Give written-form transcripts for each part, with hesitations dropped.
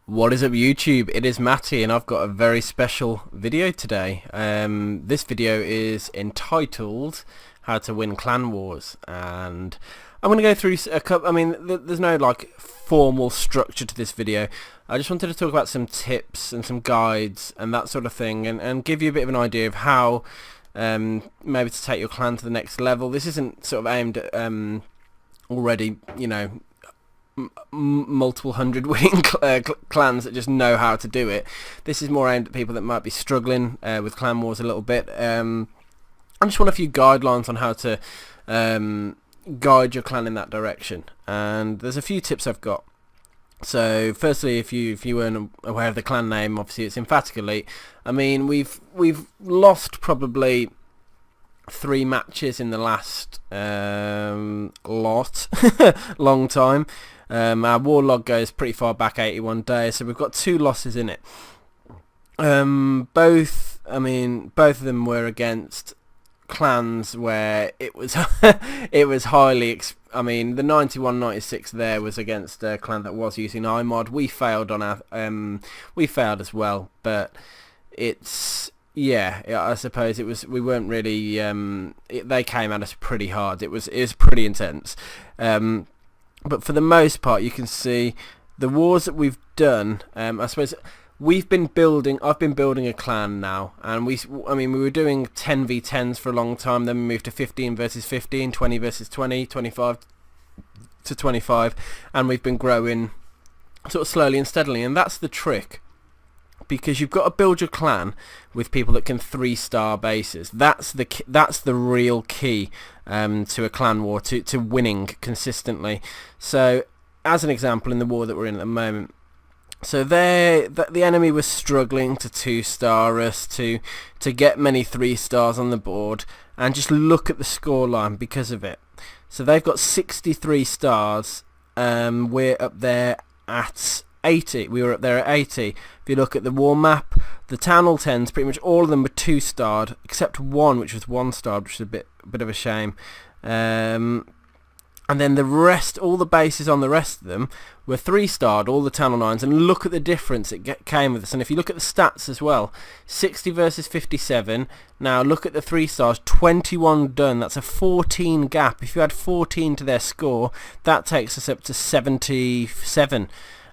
What is up YouTube? It is Matty and I've got a very special video today. This video is entitled How to Win Clan Wars, and I'm going to go through a couple. There's no like formal structure to this video. I just wanted to talk about some tips and some guides and that sort of thing, and give you a bit of an idea of how maybe to take your clan to the next level. This isn't sort of aimed at already, you know, multiple hundred winning clans that just know how to do it. This is more aimed at people that might be struggling with clan wars a little bit. I just want a few guidelines on how to guide your clan in that direction, and there's a few tips I've got. So firstly, if you weren't aware of the clan name, obviously it's Emphatic Elite. I mean, we've lost probably 3 matches in the last long time. Our war log goes pretty far back, 81 days, so we've got 2 losses in it. Both of them were against clans where it was it was highly the 91-96 there was against a clan that was using iMod. We failed on our we failed as well, but it's I suppose it was, we weren't really they came at us pretty hard. It was pretty intense. But for the most part, you can see the wars that we've done. I suppose I've been building a clan now, and we were doing 10v10s for a long time. Then we moved to 15 versus 15, 20 versus 20, 25 to 25, and we've been growing sort of slowly and steadily. And that's the trick, because you've got to build your clan with people that can 3-star bases. That's the real key to a clan war, to winning consistently. So as an example, in the war that we're in at the moment, so the enemy was struggling to 2-star us, to get many 3-stars on the board, and just look at the scoreline because of it. So they've got 63 stars, we're up there at 80. We were up there at 80. If you look at the war map, the Town Hall 10s, pretty much all of them were 2-starred, except one which was 1-starred, which is a bit of a shame. And then the rest, all the bases on the rest of them were 3-starred, all the Town Hall 9s, and look at the difference it came with us. And if you look at the stats as well, 60 versus 57. Now look at the 3-stars, 21 done. That's a 14 gap. If you add 14 to their score, that takes us up to 77.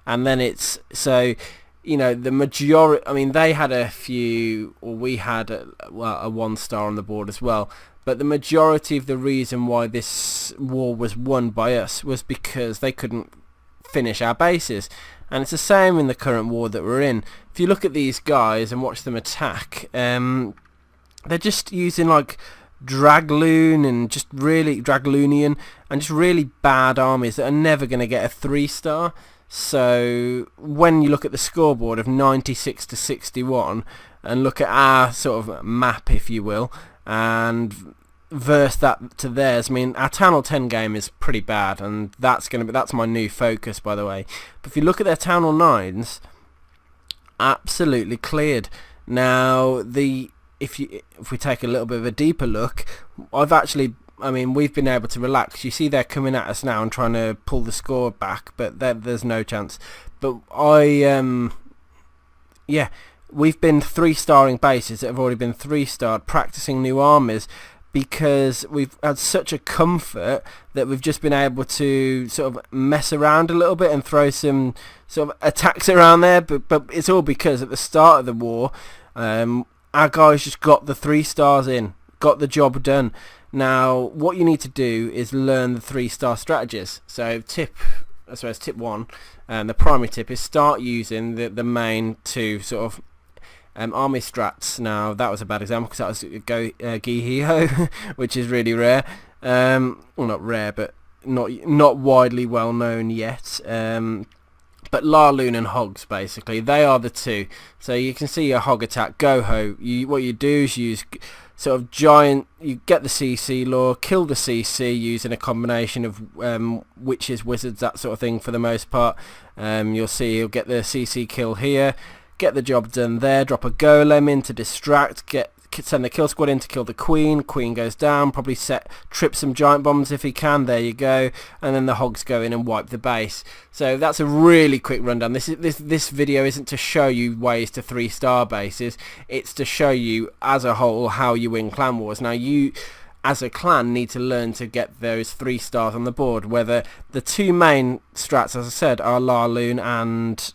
And then it's, so, you know, the majority, they had a few, or we had a 1-star on the board as well, but the majority of the reason why this war was won by us was because they couldn't finish our bases. And it's the same in the current war that we're in. If you look at these guys and watch them attack, they're just using like Dragloon and just really Dragloonian and just really bad armies that are never going to get a 3-star. So when you look at the scoreboard of 96 to 61 and look at our sort of map, if you will, and verse that to theirs, our Town Hall 10 game is pretty bad, and that's my new focus, by the way. But if you look at their Town Hall 9s, absolutely cleared. Now if we take a little bit of a deeper look, we've been able to relax. You see they're coming at us now and trying to pull the score back, but there's no chance. But we've been 3-starring bases that have already been 3-starred, practicing new armies, because we've had such a comfort that we've just been able to sort of mess around a little bit and throw some sort of attacks around there. But it's all because at the start of the war, our guys just got the 3-stars in, got the job done. Now, what you need to do is learn the 3-star strategies. So tip 1, the primary tip is start using the main 2 sort of army strats. Now, that was a bad example because that was Gihio, which is really rare. Well, not rare, but not widely well known yet. But Larloon and Hogs, basically, they are the 2. So you can see your Hog attack, Goho. What you do is use sort of giant, you get the CC lore, kill the CC using a combination of witches, wizards, that sort of thing for the most part. You'll see you'll get the CC kill here, get the job done there, drop a golem in to distract, send the kill squad in to kill the queen. Queen goes down, probably trip some giant bombs if he can. There you go. And then the hogs go in and wipe the base. So that's a really quick rundown. This video isn't to show you ways to 3-star bases. It's to show you as a whole how you win clan wars. Now you, as a clan, need to learn to get those 3 stars on the board. Whether the 2 main strats, as I said, are Larloon and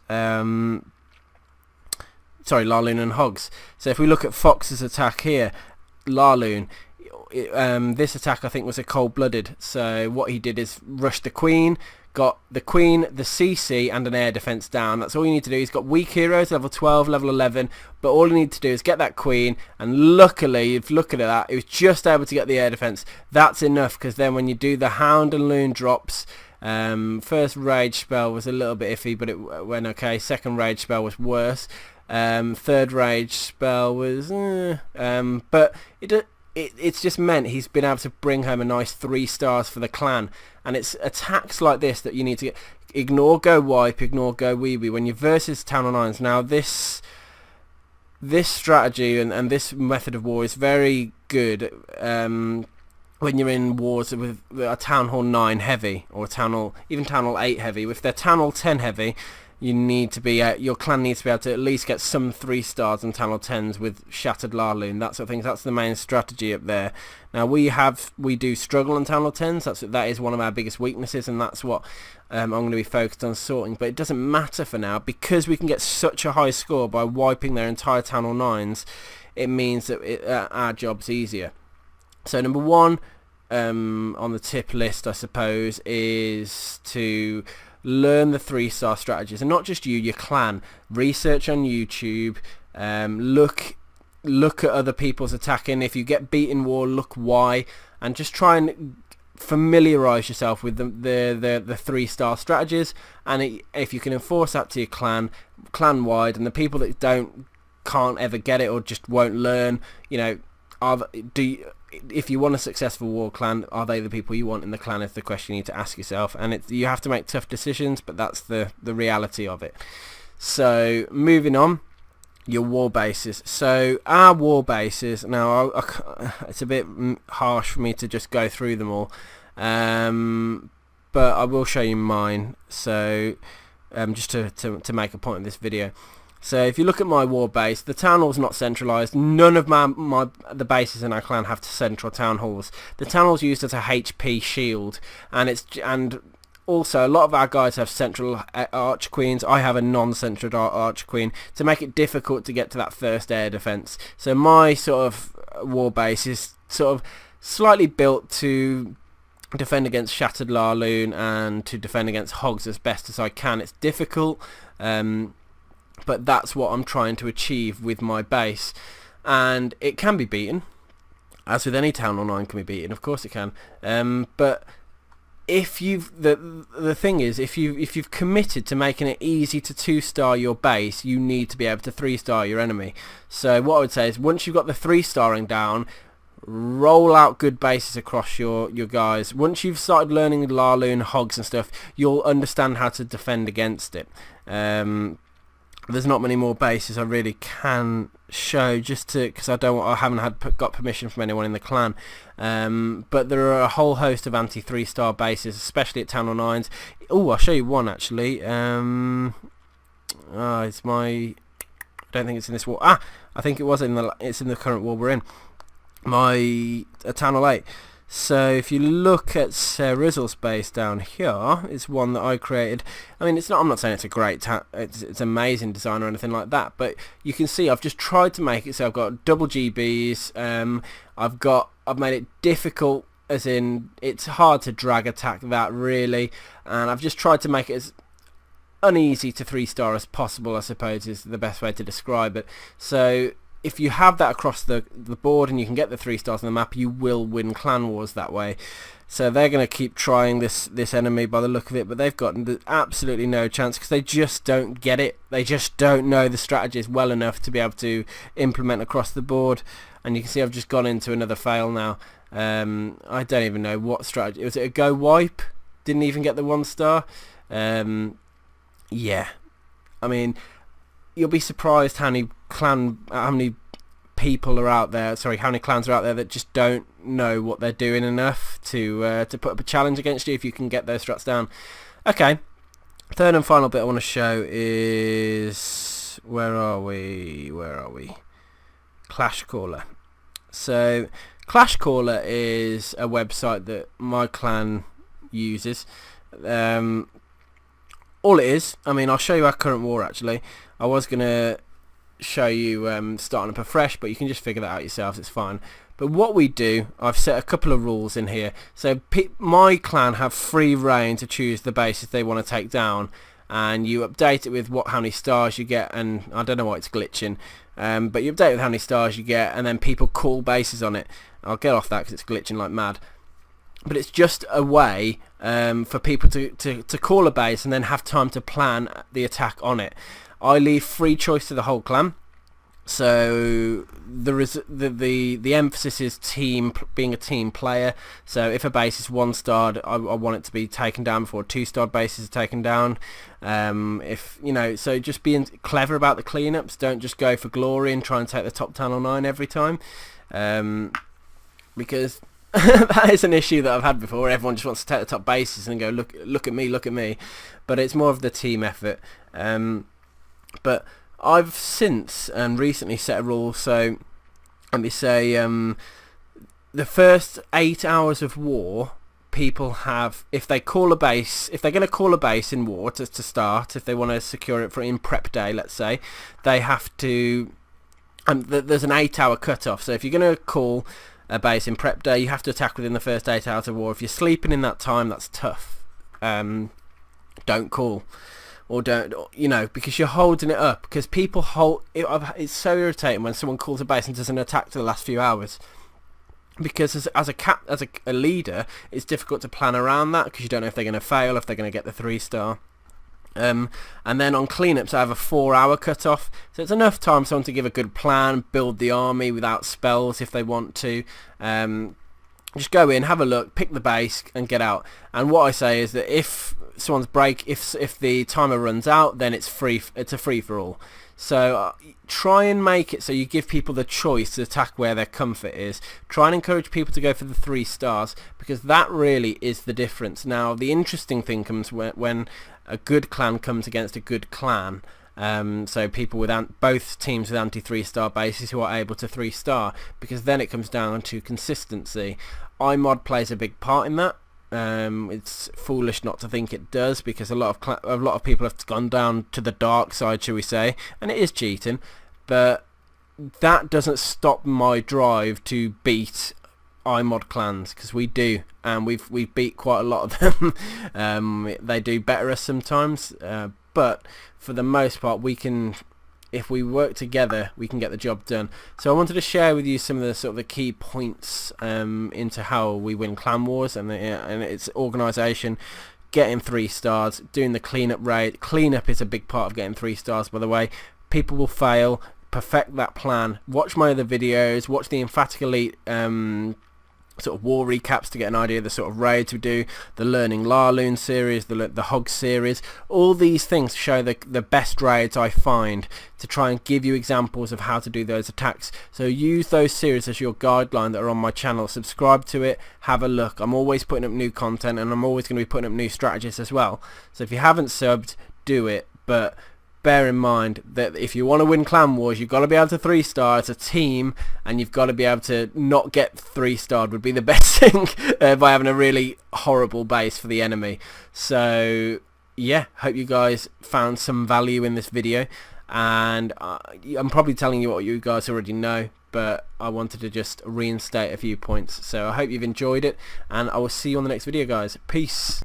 Larloon and Hogs. So if we look at Fox's attack here, Larloon, this attack I think was a cold-blooded. So what he did is rush the queen, got the queen, the CC and an air defense down. That's all you need to do. He's got weak heroes, level 12, level 11, but all you need to do is get that queen, and luckily, if you look at that, he was just able to get the air defense. That's enough, because then when you do the Hound and Loon drops, first rage spell was a little bit iffy, but it went okay. Second rage spell was worse. Third rage spell was but it's just meant he's been able to bring home a nice 3 stars for the clan. And it's attacks like this that you need to get. Ignore go wipe, ignore go weeby when you versus Town on Irons. Now this strategy and this method of war is very good when you're in wars with a Town Hall 9 heavy, or even Town Hall 8 heavy. If they're Town Hall 10 heavy, you need to be your clan needs to be able to at least get some 3 stars and Town Hall 10s with Shattered Larloon, that sort of thing. That's the main strategy up there. Now we do struggle on Town Hall 10s. That is one of our biggest weaknesses, and that's what I'm going to be focused on sorting. But it doesn't matter for now, because we can get such a high score by wiping their entire Town Hall 9s. It means that our job's easier. So number 1 on the tip list, I suppose, is to learn the 3-star strategies, and not just you, your clan. Research on YouTube, look at other people's attacking. If you get beat in war, look why, and just try and familiarize yourself with the 3-star strategies. And if you can enforce that to your clan wide, and the people that can't ever get it or just won't learn, if you want a successful war clan, are they the people you want in the clan, is the question you need to ask yourself. And you have to make tough decisions, but that's the reality of it. So moving on, your war bases. So our war bases, now it's a bit harsh for me to just go through them all, but I will show you mine, so just to make a point in this video. So if you look at my war base, the town hall's not centralised. None of the bases in our clan have central town halls. The town hall's used as a HP shield, and also a lot of our guys have central arch queens. I have a non-central arch queen to make it difficult to get to that first air defence. So my sort of war base is sort of slightly built to defend against Shattered Larloon and to defend against Hogs as best as I can. It's difficult, but that's what I'm trying to achieve with my base, and it can be beaten, as with any Town Hall 9 can be beaten. Of course it can, but if the thing is, if you've committed to making it easy to 2-star your base, you need to be able to 3-star your enemy. So what I would say is, once you've got the 3-starring down, roll out good bases across your guys. Once you've started learning Larloon, Hogs and stuff, you'll understand how to defend against it. There's not many more bases I really can show, just because I haven't got permission from anyone in the clan. But there are a whole host of anti 3-star bases, especially at Town Hall 9s. Oh, I'll show you one actually. It's my. I don't think it's in this war. I think it was it's in the current war we're in. My Town Hall 8. So if you look at Sir Rizzle's base down here, it's one that I created. I mean, I'm not saying it's a great, it's amazing design or anything like that, but you can see I've just tried to make it so I've got double GBs. I've made it difficult, as in it's hard to drag attack that really, and I've just tried to make it as uneasy to 3-star as possible, I suppose is the best way to describe it. So if you have that across the board and you can get the 3 stars on the map, you will win clan wars that way. So they're going to keep trying this enemy by the look of it, but they've got absolutely no chance, because they just don't get it. They just don't know the strategies well enough to be able to implement across the board. And you can see I've just gone into another fail now. I don't even know what strategy. Was it a go wipe? Didn't even get the 1-star. Yeah. I mean, you'll be surprised how many people are out there, sorry, how many clans are out there that just don't know what they're doing enough to put up a challenge against you if you can get those strats down. Okay, third and final bit I want to show is, where are we? Clash Caller. So Clash Caller is a website that my clan uses. All it is, I mean, I'll show you our current war actually. I was going to show you starting up afresh, but you can just figure that out yourselves, it's fine. But what we do, I've set a couple of rules in here. So my clan have free reign to choose the bases they want to take down, and you update it with how many stars you get, and I don't know why it's glitching, but you update it with how many stars you get, and then people call bases on it. I'll get off that because it's glitching like mad. But it's just a way for people to call a base and then have time to plan the attack on it. I leave free choice to the whole clan, so the emphasis is being a team player. So if a base is 1-starred, I want it to be taken down before 2-starred bases are taken down. If you know, so just being clever about the cleanups. Don't just go for glory and try and take the top 10 or 9 every time, because that is an issue that I've had before. Everyone just wants to take the top bases and go, look at me, but it's more of the team effort. But I've since and recently set a rule. So let me say, the first 8 hours of war, people have, if they call a base, if they're going to call a base in war to start, if they want to secure it for in prep day, let's say, they have to. There's an 8-hour cutoff. So if you're going to call a base in prep day, you have to attack within the first 8 hours of war. If you're sleeping in that time, that's tough. Don't call, or don't, you know, because you're holding it up. Because people hold it, it's so irritating when someone calls a base and doesn't attack to the last few hours. Because as a leader, it's difficult to plan around that, because you don't know if they're going to fail, if they're going to get the 3-star. And then on cleanups I have a 4-hour cutoff, so it's enough time for someone to give a good plan, build the army without spells if they want to. Just go in, have a look, pick the base and get out. And what I say is that if someone's if the timer runs out, then it's a free for all. So try and make it so you give people the choice to attack where their comfort is. Try and encourage people to go for the 3 stars, because that really is the difference. Now the interesting thing comes when a good clan comes against a good clan. So people with both teams with anti-3-star bases who are able to 3-star, because then it comes down to consistency. iMod plays a big part in that. It's foolish not to think it does, because a lot of people have gone down to the dark side, shall we say, and it is cheating, but that doesn't stop my drive to beat iMod clans, because we do, and we've beat quite a lot of them. They do better us sometimes, but for the most part we can, if we work together, we can get the job done. So I wanted to share with you some of the sort of the key points into how we win clan wars, and its organisation, getting 3 stars, doing the cleanup raid. Cleanup is a big part of getting 3 stars, by the way. People will fail. Perfect that plan. Watch my other videos. Watch the Emphatic Elite sort of war recaps to get an idea of the sort of raids we do, the Learning Larloon series, the Hog series. All these things show the best raids I find, to try and give you examples of how to do those attacks. So use those series as your guideline that are on my channel. Subscribe to it, have a look. I'm always putting up new content, and I'm always going to be putting up new strategies as well. So if you haven't subbed, do it, but bear in mind that if you want to win clan wars, you've got to be able to 3-star as a team, and you've got to be able to not get 3-starred would be the best thing, by having a really horrible base for the enemy. So yeah, hope you guys found some value in this video, and I'm probably telling you what you guys already know, but I wanted to just reinstate a few points. So I hope you've enjoyed it, and I will see you on the next video, guys. Peace.